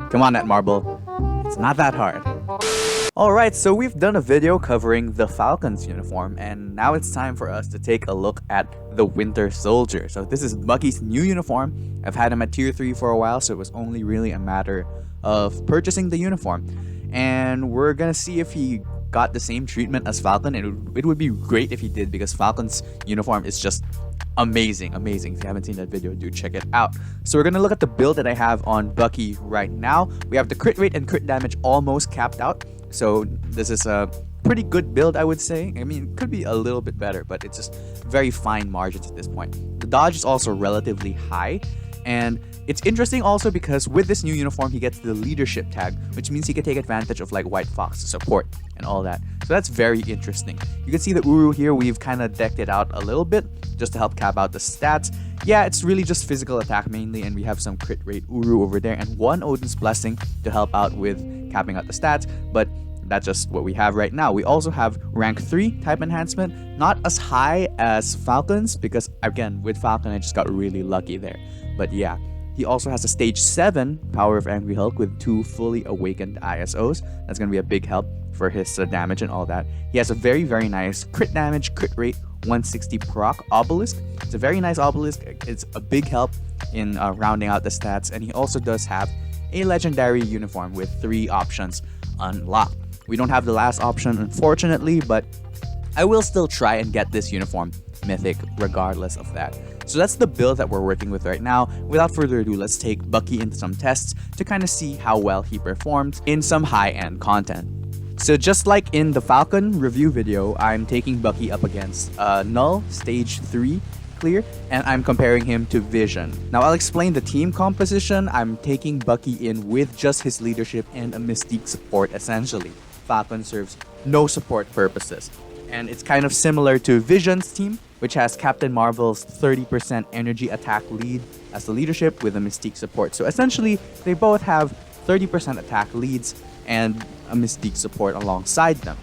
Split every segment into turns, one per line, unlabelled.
Come on, Netmarble. It's not that hard. Alright, so we've done a video covering the Falcon's uniform, and now it's time for us to take a look at the Winter Soldier. So this is Bucky's new uniform. I've had him at tier 3 for a while, so it was only really a matter of purchasing the uniform. And we're gonna see if he got the same treatment as Falcon. It would be great if he did, because Falcon's uniform is just amazing. If you haven't seen that video, do check it out. So we're gonna look at the build that I have on Bucky right now. We have the crit rate and crit damage almost capped out. So this is a pretty good build, I would say. I mean, it could be a little bit better, but it's just very fine margins at this point. The dodge is also relatively high, and it's interesting also because with this new uniform, he gets the leadership tag, which means he can take advantage of like White Fox support and all that. So that's very interesting. You can see the Uru here, we've kind of decked it out a little bit just to help cap out the stats. Yeah, it's really just physical attack mainly, and we have some crit rate Uru over there and one Odin's Blessing to help out with capping out the stats, but that's just what we have right now. We also have rank 3 type enhancement, not as high as Falcon's, because again, with Falcon I just got really lucky there. But yeah, he also has a stage 7 Power of Angry Hulk with 2 fully awakened ISOs. That's going to be a big help for his damage and all that. He has a very nice crit damage, crit rate, 160 proc obelisk. It's a very nice obelisk. It's a big help in rounding out the stats, and he also does have a legendary uniform with 3 options unlocked. We don't have the last option, unfortunately, but I will still try and get this uniform mythic regardless of that. So that's the build that we're working with right now. Without further ado, let's take Bucky into some tests to kind of see how well he performs in some high-end content. So just like in the Falcon review video, I'm taking Bucky up against Null Stage 3 clear, and I'm comparing him to Vision. Now I'll explain the team composition. I'm taking Bucky in with just his leadership and a Mystique support essentially. Falcon serves no support purposes. And it's kind of similar to Vision's team, which has Captain Marvel's 30% energy attack lead as the leadership with a Mystique support. So essentially, they both have 30% attack leads and a Mystique support alongside them.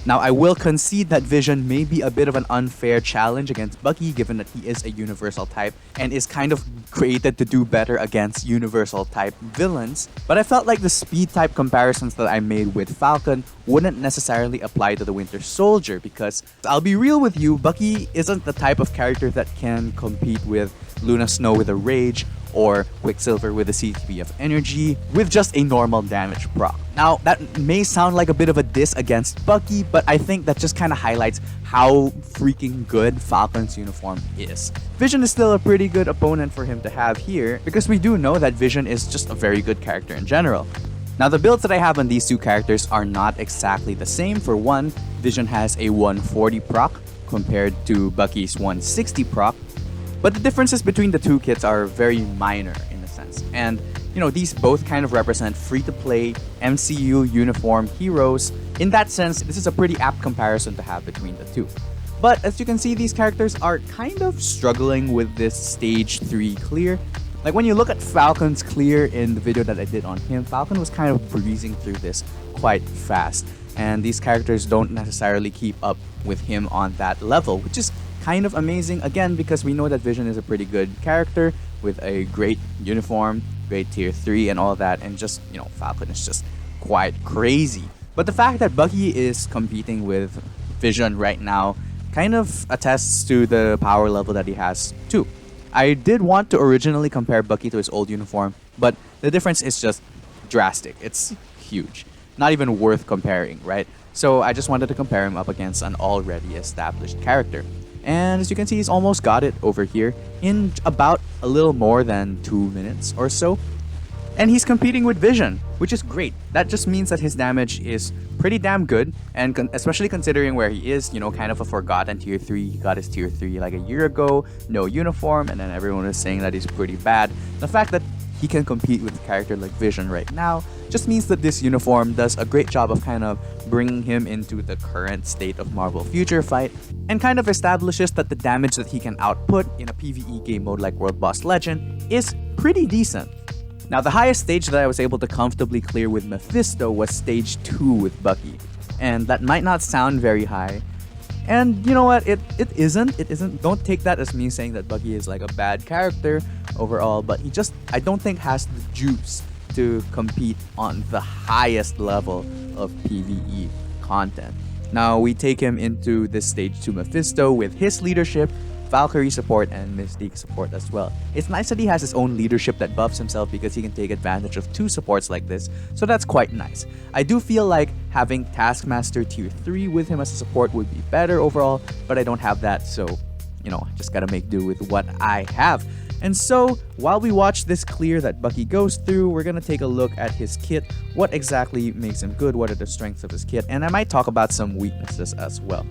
Now, I will concede that Vision may be a bit of an unfair challenge against Bucky, given that he is a universal type and is kind of created to do better against universal type villains. But I felt like the speed type comparisons that I made with Falcon wouldn't necessarily apply to the Winter Soldier, because I'll be real with you, Bucky isn't the type of character that can compete with Luna Snow with a Rage or Quicksilver with a CTB of energy with just a normal damage proc. Now, that may sound like a bit of a diss against Bucky, but I think that just kind of highlights how freaking good Falcon's uniform is. Vision is still a pretty good opponent for him to have here, because we do know that Vision is just a very good character in general. Now, the builds that I have on these two characters are not exactly the same. For one, Vision has a 140 proc compared to Bucky's 160 proc, but the differences between the two kits are very minor in a sense. And, you know, these both kind of represent free-to-play MCU uniform heroes. In that sense, this is a pretty apt comparison to have between the two. But as you can see, these characters are kind of struggling with this stage 3 clear. Like when you look at Falcon's clear in the video that I did on him, Falcon was kind of breezing through this quite fast. And these characters don't necessarily keep up with him on that level, which is kind of amazing, again, because we know that Vision is a pretty good character with a great uniform, great tier 3 and all that, and just, you know, Falcon is just quite crazy. But the fact that Bucky is competing with Vision right now kind of attests to the power level that he has too. I did want to originally compare Bucky to his old uniform, but the difference is just drastic. It's huge. Not even worth comparing, right? So I just wanted to compare him up against an already established character. And as you can see, he's almost got it over here in about a little more than 2 minutes or so. And he's competing with Vision, which is great. That just means that his damage is pretty damn good, and especially considering where he is, you know, kind of a forgotten tier 3. He got his tier 3 like a year ago, no uniform, and then everyone was saying that he's pretty bad. The fact that he can compete with a character like Vision right now just means that this uniform does a great job of kind of bringing him into the current state of Marvel Future Fight, and kind of establishes that the damage that he can output in a PvE game mode like World Boss Legend is pretty decent. Now, the highest stage that I was able to comfortably clear with Mephisto was stage 2 with Bucky, and that might not sound very high. And you know what, it isn't. Don't take that as me saying that Bucky is like a bad character overall, but he just, I don't think, has the juice to compete on the highest level of PvE content. Now we take him into this stage to Mephisto with his leadership, Valkyrie support, and Mystique support as well. It's nice that he has his own leadership that buffs himself because he can take advantage of 2 supports like this, so that's quite nice. I do feel like having Taskmaster tier 3 with him as a support would be better overall, but I don't have that, so just gotta make do with what I have. And so, while we watch this clear that Bucky goes through, we're gonna take a look at his kit, what exactly makes him good, what are the strengths of his kit, and I might talk about some weaknesses as well.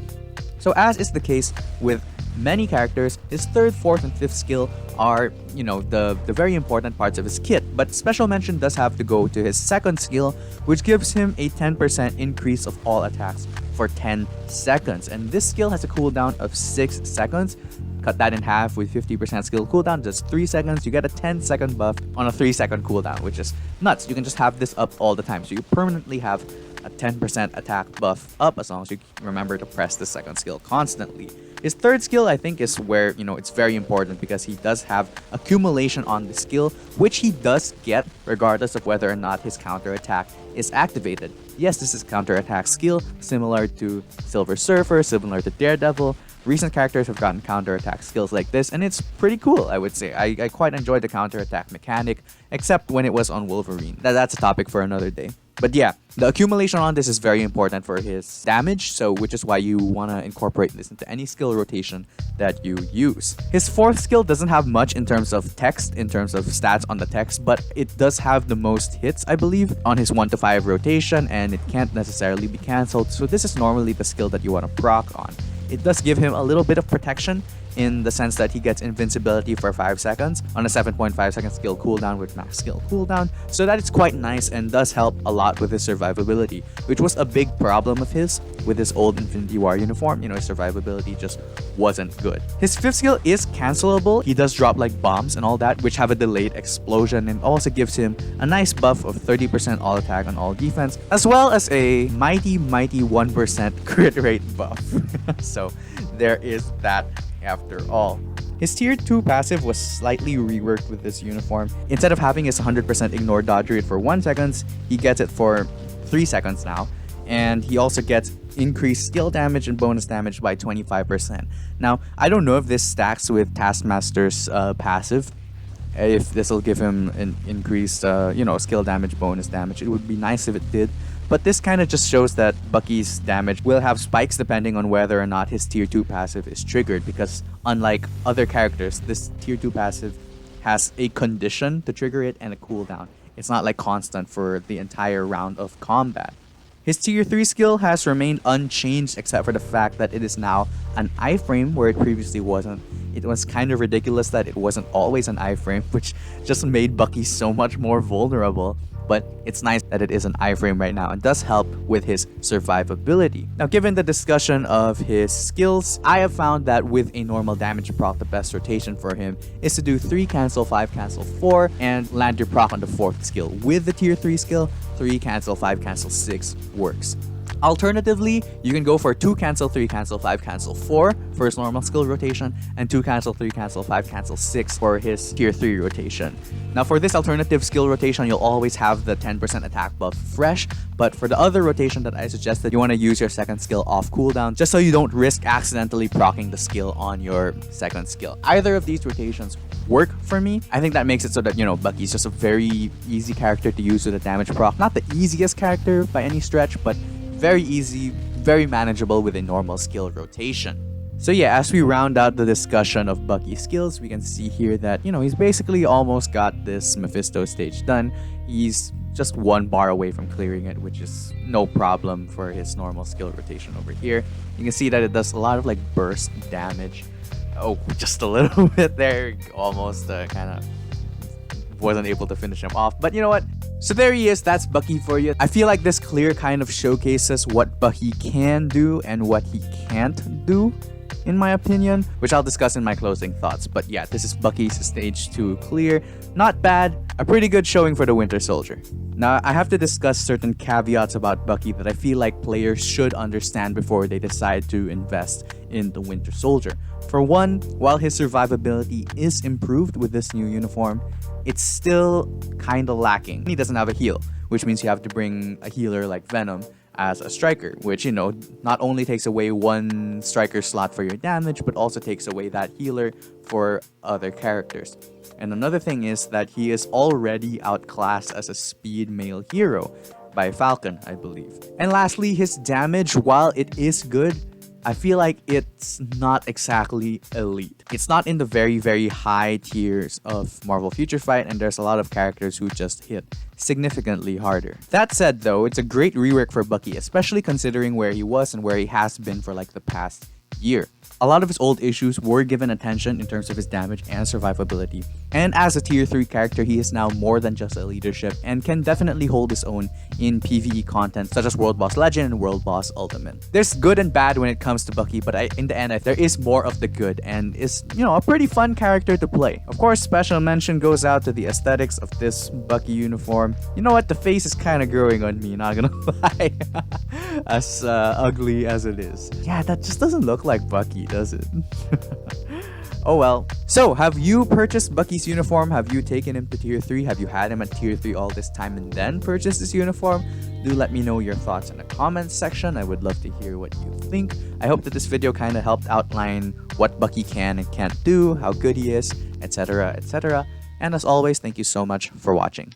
So as is the case with many characters, his 3rd, 4th, and 5th skill are, the very important parts of his kit, but special mention does have to go to his 2nd skill, which gives him a 10% increase of all attacks for 10 seconds. And this skill has a cooldown of 6 seconds. Cut that in half with 50% skill cooldown, just 3 seconds. You get a 10-second buff on a 3-second cooldown, which is nuts. You can just have this up all the time, so you permanently have a 10% attack buff up as long as you remember to press the 2nd skill constantly. His 3rd skill, I think, is where, it's very important because he does have accumulation on the skill, which he does get regardless of whether or not his counterattack is activated. Yes, this is counterattack skill, similar to Silver Surfer, similar to Daredevil. Recent characters have gotten counterattack skills like this, and it's pretty cool, I would say. I quite enjoyed the counterattack mechanic, except when it was on Wolverine. That's a topic for another day. But yeah, the accumulation on this is very important for his damage, which is why you want to incorporate this into any skill rotation that you use. His 4th skill doesn't have much in terms of text, in terms of stats on the text, but it does have the most hits, I believe, on his 1 to 5 rotation, and it can't necessarily be cancelled, so this is normally the skill that you want to proc on. It does give him a little bit of protection in the sense that he gets invincibility for 5 seconds on a 7.5 second skill cooldown with max skill cooldown, so that is quite nice and does help a lot with his survivability, which was a big problem of his with his old Infinity War uniform. His survivability just wasn't good. His 5th skill is cancelable. He does drop like bombs and all that, which have a delayed explosion, and also gives him a nice buff of 30% all attack on all defense, as well as a mighty 1% crit rate buff. So there is that after all. His tier 2 passive was slightly reworked with this uniform. Instead of having his 100% ignore dodge rate for 1 second, he gets it for 3 seconds now. And he also gets increased skill damage and bonus damage by 25%. Now, I don't know if this stacks with Taskmaster's passive, if this will give him an increased, skill damage, bonus damage. It would be nice if it did. But this kind of just shows that Bucky's damage will have spikes depending on whether or not his tier 2 passive is triggered, because unlike other characters, this tier 2 passive has a condition to trigger it and a cooldown. It's not like constant for the entire round of combat. His tier 3 skill has remained unchanged except for the fact that it is now an iframe where it previously wasn't. It was kind of ridiculous that it wasn't always an iframe, which just made Bucky so much more vulnerable. But it's nice that it is an iframe right now and does help with his survivability. Now, given the discussion of his skills, I have found that with a normal damage proc, the best rotation for him is to do 3 cancel, 5 cancel, 4, and land your proc on the 4th skill. With the tier 3 skill, 3 cancel, 5 cancel, 6 works. Alternatively, you can go for 2 cancel, 3 cancel, 5 cancel, 4 for his normal skill rotation, and 2 cancel, 3 cancel, 5 cancel, 6 for his tier 3 rotation. Now for this alternative skill rotation, you'll always have the 10% attack buff fresh, but for the other rotation that I suggested, you want to use your 2nd skill off cooldown, just so you don't risk accidentally proccing the skill on your 2nd skill. Either of these rotations work for me. I think that makes it so that, Bucky's just a very easy character to use with a damage proc. Not the easiest character by any stretch, but very easy, very manageable with a normal skill rotation. So yeah, as we round out the discussion of Bucky's skills, we can see here that, he's basically almost got this Mephisto stage done. He's just 1 bar away from clearing it, which is no problem for his normal skill rotation over here. You can see that it does a lot of like burst damage. Oh, just a little bit there. Almost kind of wasn't able to finish him off. But you know what? So there he is, that's Bucky for you. I feel like this clear kind of showcases what Bucky can do and what he can't do. in my opinion, which I'll discuss in my closing thoughts. But yeah, this is Bucky's stage 2 clear. Not bad, a pretty good showing for the Winter Soldier. Now, I have to discuss certain caveats about Bucky that I feel like players should understand before they decide to invest in the Winter Soldier. For one, while his survivability is improved with this new uniform, it's still kinda lacking. He doesn't have a heal, which means you have to bring a healer like Venom as a striker, which, you know, not only takes away one striker slot for your damage, but also takes away that healer for other characters. And another thing is that he is already outclassed as a speed male hero by Falcon, I believe. And lastly, his damage, while it is good, I feel like it's not exactly elite. It's not in the very, very high tiers of Marvel Future Fight, and there's a lot of characters who just hit significantly harder. That said though, it's a great rework for Bucky, especially considering where he was and where he has been for like the past year. A lot of his old issues were given attention in terms of his damage and survivability. And as a tier 3 character, he is now more than just a leadership and can definitely hold his own in PvE content such as World Boss Legend and World Boss Ultimate. There's good and bad when it comes to Bucky, but in the end, there is more of the good and is, you know, a pretty fun character to play. Of course, special mention goes out to the aesthetics of this Bucky uniform. You know what? The face is kind of growing on me, not gonna lie. As ugly as it is. Yeah, that just doesn't look like Bucky, does it? Oh well. So, have you purchased Bucky's uniform? Have you taken him to tier 3? Have you had him at tier 3 all this time and then purchased this uniform? Do let me know your thoughts in the comments section. I would love to hear what you think. I hope that this video kind of helped outline what Bucky can and can't do, how good he is, etc, etc. And as always, thank you so much for watching.